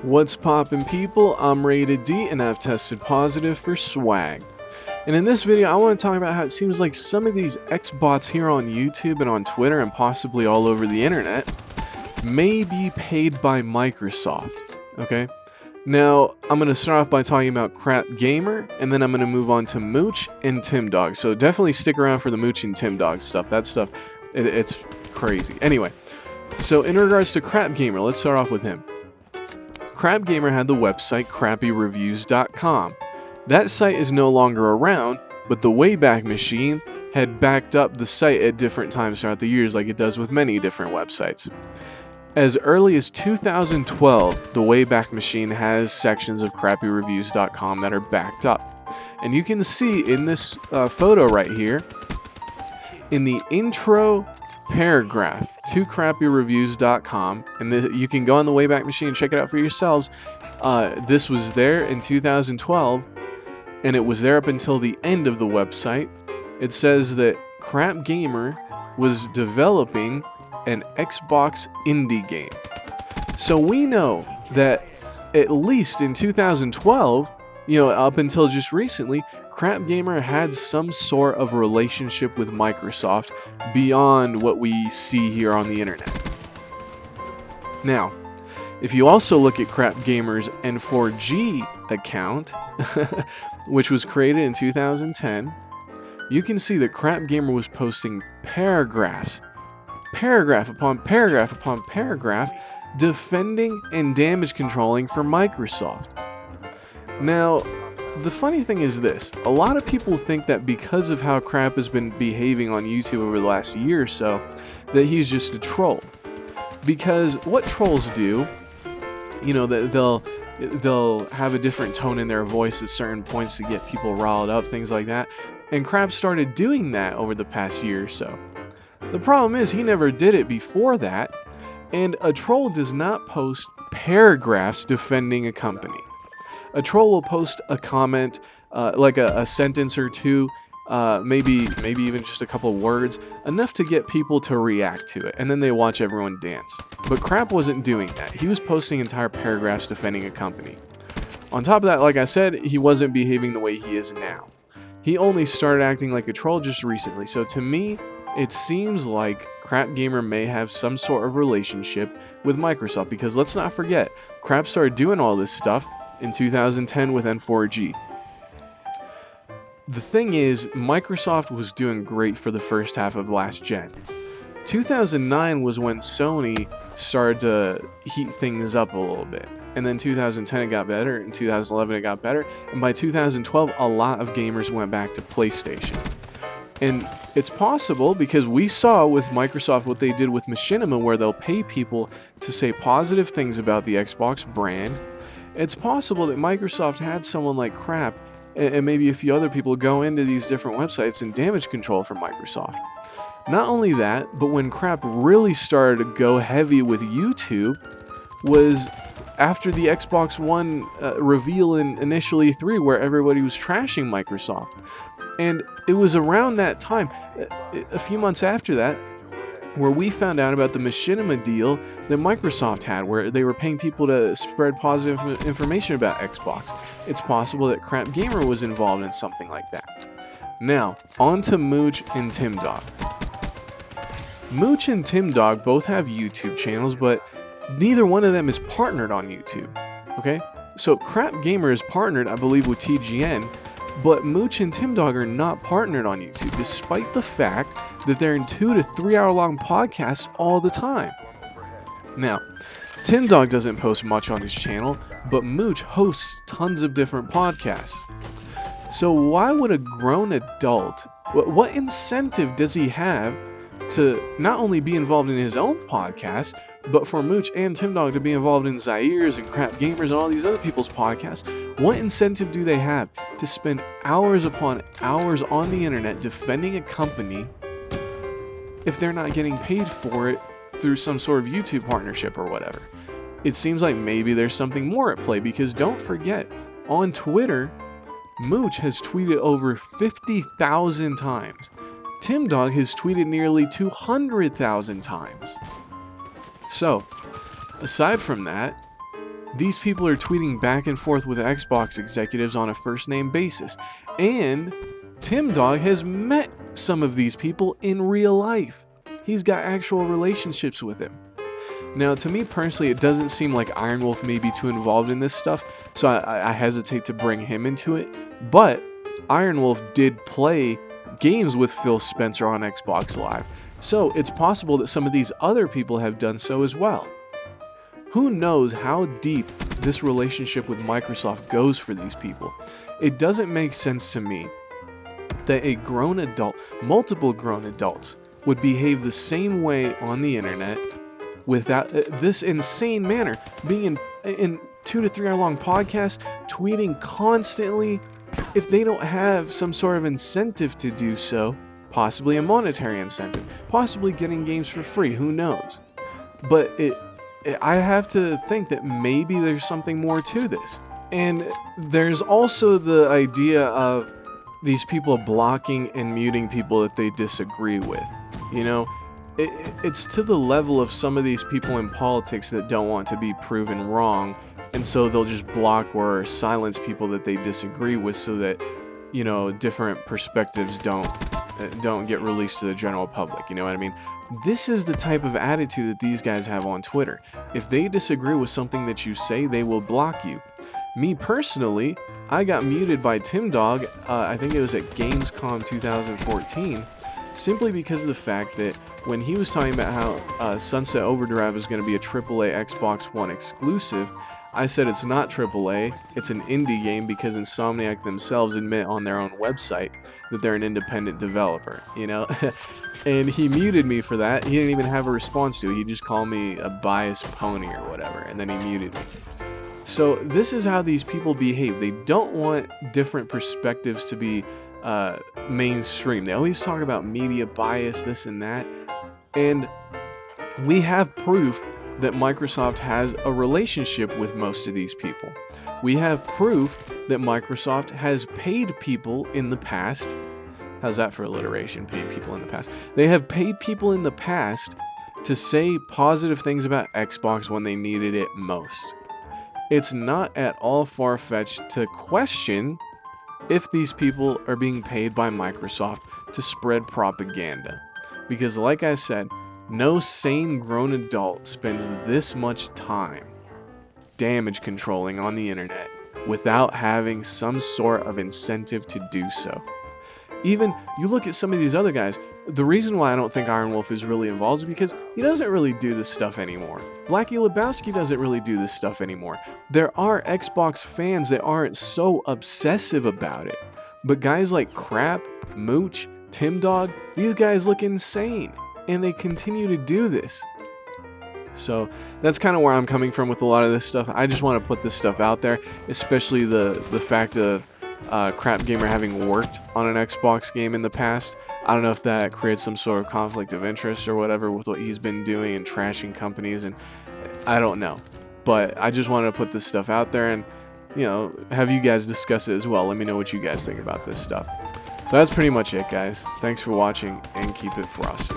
What's poppin' people, I'm Rated D and I've tested positive for swag. And in this video I want to talk about how it seems like some of these X-bots here on YouTube and on Twitter and possibly all over the internet may be paid by Microsoft, okay? Now, I'm going to start off by talking about CrapGamer, and then I'm going to move on to Mooch and TimDog. So definitely stick around for the Mooch and TimDog stuff. That stuff, it's crazy. Anyway, so in regards to CrapGamer, let's start off with him. CrapGamer had the website CrappyReviews.com. That site is no longer around, but the Wayback Machine had backed up the site at different times throughout the years, like it does with many different websites. As early as 2012, the Wayback Machine has sections of CrappyReviews.com that are backed up. And you can see in this photo right here, in the intro paragraph to CrappyReviews.com, and you can go on the Wayback Machine and check it out for yourselves. This was there in 2012, and it was there up until the end of the website. It says that CrapGamer was developing an Xbox indie game. So we know that at least in 2012, up until just recently, CrapGamer had some sort of relationship with Microsoft beyond what we see here on the internet. Now, if you also look at CrapGamer's N4G account, which was created in 2010, you can see that CrapGamer was posting paragraph upon paragraph upon paragraph defending and damage controlling for Microsoft. Now, the funny thing is this, a lot of people think that because of how Crap has been behaving on YouTube over the last year or so, that he's just a troll. Because what trolls do, that they'll have a different tone in their voice at certain points to get people riled up, things like that. And Crap started doing that over the past year or so. The problem is he never did it before that, and a troll does not post paragraphs defending a company. A troll will post a comment, like a sentence or two, maybe even just a couple words, enough to get people to react to it, and then they watch everyone dance. But Crap wasn't doing that. He was posting entire paragraphs defending a company. On top of that, like I said, he wasn't behaving the way he is now. He only started acting like a troll just recently, so to me, it seems like CrapGamer may have some sort of relationship with Microsoft, because let's not forget, Crap started doing all this stuff in 2010 with N4G. The thing is, Microsoft was doing great for the first half of last gen. 2009 was when Sony started to heat things up a little bit. And then 2010 it got better, in 2011 it got better, and by 2012 a lot of gamers went back to PlayStation. And it's possible because we saw with Microsoft what they did with Machinima, where they'll pay people to say positive things about the Xbox brand. It's possible that Microsoft had someone like Crap and maybe a few other people go into these different websites and damage control for Microsoft. Not only that, but when Crap really started to go heavy with YouTube was after the Xbox One reveal in initial E3, where everybody was trashing Microsoft. And it was around that time, a few months after that, where we found out about the Machinima deal that Microsoft had, where they were paying people to spread positive information about Xbox. It's possible that CrapGamer was involved in something like that. Now, on to Mooch and TimDog. Mooch and TimDog both have YouTube channels, but neither one of them is partnered on YouTube, okay? So CrapGamer is partnered, I believe, with TGN, but Mooch and TimDog are not partnered on YouTube, despite the fact that they're in 2 to 3 hour long podcasts all the time. Now, TimDog doesn't post much on his channel, but Mooch hosts tons of different podcasts. So why would a grown adult, what incentive does he have to not only be involved in his own podcast, but for Mooch and TimDog to be involved in LIERS and CrapGamers and all these other people's podcasts? What incentive do they have to spend hours upon hours on the internet defending a company if they're not getting paid for it through some sort of YouTube partnership or whatever? It seems like maybe there's something more at play, because don't forget, on Twitter, Mooch has tweeted over 50,000 times. TimDog has tweeted nearly 200,000 times. So, aside from that, These people are tweeting back and forth with Xbox executives on a first-name basis, and TimDog has met some of these people in real life. He's got actual relationships with him. Now, to me personally, it doesn't seem like Iron Wolf may be too involved in this stuff, so I hesitate to bring him into it, but Iron Wolf did play games with Phil Spencer on Xbox Live, so it's possible that some of these other people have done so as well. Who knows how deep this relationship with Microsoft goes for these people? It doesn't make sense to me that a grown adult, multiple grown adults, would behave the same way on the internet without this insane manner, being in 2 to 3 hour long podcasts, tweeting constantly, if they don't have some sort of incentive to do so, possibly a monetary incentive, possibly getting games for free, who knows? But I have to think that maybe there's something more to this. And there's also the idea of these people blocking and muting people that they disagree with. You know, it's to the level of some of these people in politics that don't want to be proven wrong, and so they'll just block or silence people that they disagree with so that, you know, different perspectives don't get released to the general public. You know what I mean? This is the type of attitude that these guys have on Twitter. If they disagree with something that you say, they will block you. Me personally, I got muted by TimDog, I think it was at Gamescom 2014, simply because of the fact that when he was talking about how Sunset Overdrive is going to be a AAA Xbox One exclusive, I said it's not AAA, it's an indie game, because Insomniac themselves admit on their own website that they're an independent developer, you know? And he muted me for that. He didn't even have a response to it. He just called me a biased pony or whatever, and then he muted me. So this is how these people behave. They don't want different perspectives to be mainstream. They always talk about media bias, this and that. And we have proof that Microsoft has a relationship with most of these people. We have proof that Microsoft has paid people in the past. How's that for alliteration? Paid people in the past. They have paid people in the past to say positive things about Xbox when they needed it most. It's not at all far-fetched to question if these people are being paid by Microsoft to spread propaganda. Because like I said, no sane grown adult spends this much time damage controlling on the internet without having some sort of incentive to do so. Even, you look at some of these other guys, the reason why I don't think Iron Wolf is really involved is because he doesn't really do this stuff anymore. Blackie Lebowski doesn't really do this stuff anymore. There are Xbox fans that aren't so obsessive about it. But guys like Crap, Mooch, TimDog, these guys look insane. And they continue to do this. So that's kind of where I'm coming from with a lot of this stuff. I just want to put this stuff out there, especially the fact of CrapGamer having worked on an Xbox game in the past. I don't know if that creates some sort of conflict of interest or whatever with what he's been doing and trashing companies, and I don't know. But I just wanted to put this stuff out there and, you know, have you guys discuss it as well. Let me know what you guys think about this stuff. So that's pretty much it, guys. Thanks for watching, and keep it frosty.